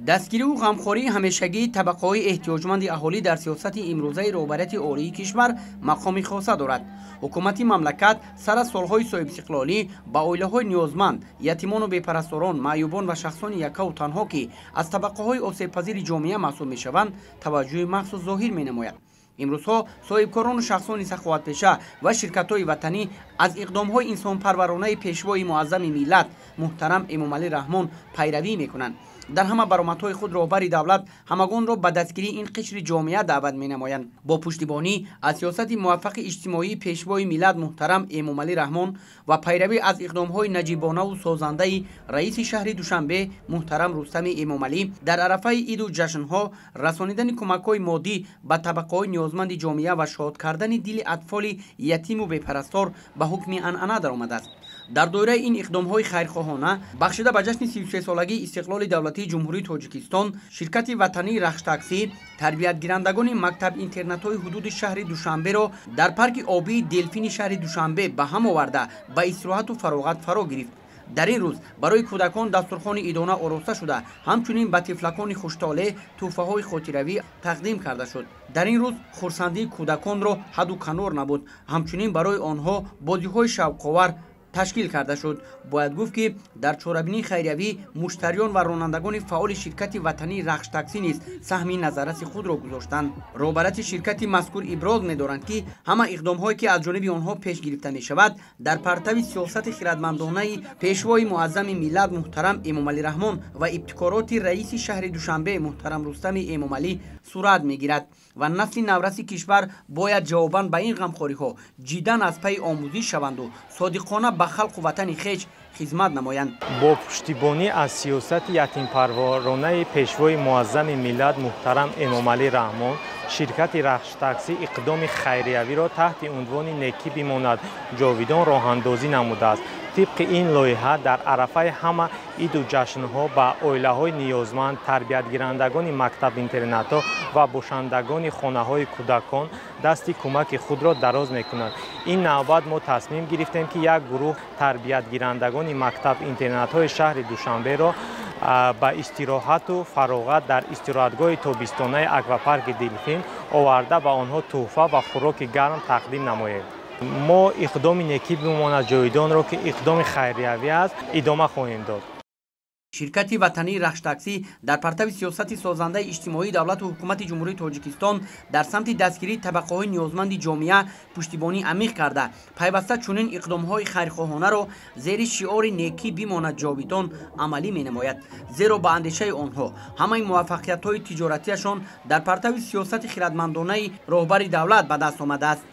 دستگیری و غمخوری همیشگی طبقه‌های احتیاجمند اهالی در سیاست امروزه رهبریت عالی کشور مقام خاص دارد. حکومت مملکت سر از سالهای صاحب استقلالی با عائله‌های نیازمند، یتیمان و بی‌پرستاران، معیوبان و شخصان یکا و تنها که از طبقه‌های آسیب‌پذیر جامعه محسوب می‌شوند توجه مخصوص ظاهر می‌نماید. امروزها صاحبکاران و شخصان سخاوت‌پیشه و شرکت‌های وطنی از اقدام‌های انسان‌پرورانه پیشوای معظم ملت محترم امامعلی رحمان پیروی می‌کنند. در همه برآمدهای خود رهبر دولت همگان را به دستگیری این قشر جامعه دعوت می‌نمایند. با پشتیبانی از سیاست موفق اجتماعی پیشوای ملت محترم امامعلی رحمان و پیروی از اقدام‌های نجیبانه و سازنده رئیس شهر دوشنبه محترم رستم امامعلی در عرفه عید و جشن‌ها رسانیدن کمک‌های مادی به طبقه‌های نیازمند جامعه و شاد کردن دل اطفال یتیم و بی‌پرستار به حکم عنعنه درآمده است. در دایره این اقدام‌های خیرخواهانه بخشیده به جشن 33 سالگی استقلال دولتی جمهوری تاجیکستان، شرکت وطنی رخش تاکسی تربیتگیرندگان مکتب اینترنت‌های حدود شهر دوشنبه را در پارک آبی دلفین شهر دوشنبه به هم آورده به استراحت و فراغت فرا گرفت. در این روز برای کودکان دسترخوان عیدانه آراسته شده، همچنین به طفلکان خوش‌طالع تحفه‌های خاطروی تقدیم کرده شد. در این روز خرسندی کودکان را حد و کنار نبود، همچنین برای آنها بازی‌های شوق‌آور تشکیل کرده شد. باید گفت که در چاره‌بینی خیریوی مشتریان و رانندگان فعال شرکت وطنی رخش تاکسی نیز سهم نظارت خود را گذاشتند. رهبرت شرکت مذکور ابراز می‌دارند که همه اقدام‌هایی که از جانب آنها پیش گرفته می‌شود در پرتو سیاست خردمندانه پیشوای معظم ملت محترم امامعلی رحمان و ابتکارات رئیس شهر دوشنبه محترم رستم امامعلی صورت می‌گیرد و نسل نورس کشور باید جواباً به این غمخوری‌ها جداً از پی آموزش شوند و صادقانه به خلق و وطن خویش خدمت نمایند. با پشتیبانی از سیاست یتیم پرورانه پیشوای معظم ملت محترم امامعلی رحمان، شرکت رخش تاکسی اقدام خیریوی را تحت عنوان نیکی بماند جاویدان راه اندازی نموده است. طبق این لایحه در عرفه همه عید و جشن‌ها به عائله‌های نیازمند، تربیتگیرندگان مکتب اینترنت‌ها و باشندگان خانه‌های کودکان دستی کمک خود را دراز می‌کنند. این نوبت ما تصمیم گرفتیم که یک گروه تربیتگیرندگان مکتب اینترنت‌های شهر دوشنبه را با استراحت و فراغت در استراحتگاه تابستانه اکواپارک دلفین آورده به آنها تحفه و خوراک گرم تقدیم نماییم. ما اقدام نیکی بماند جاویدان را که اقدام خیریوی است ادامه خواهیم داد. شرکت وطنی رخش تاکسی در پرتو سیاست سازنده اجتماعی دولت و حکومت جمهوری تاجیکستان در سمت دستگیری طبقه‌های نیازمند جامعه پشتیبانی عمیق کرده، پیوسته چنین اقدام‌های خیرخواهانه را زیر شعار نیکی بماند جاویدان عملی می‌نماید. زیرا به اندیشه آنها همه موفقیت‌های تجارتیشان در پرتو سیاست خردمندانه رهبر دولت به دست آمده است.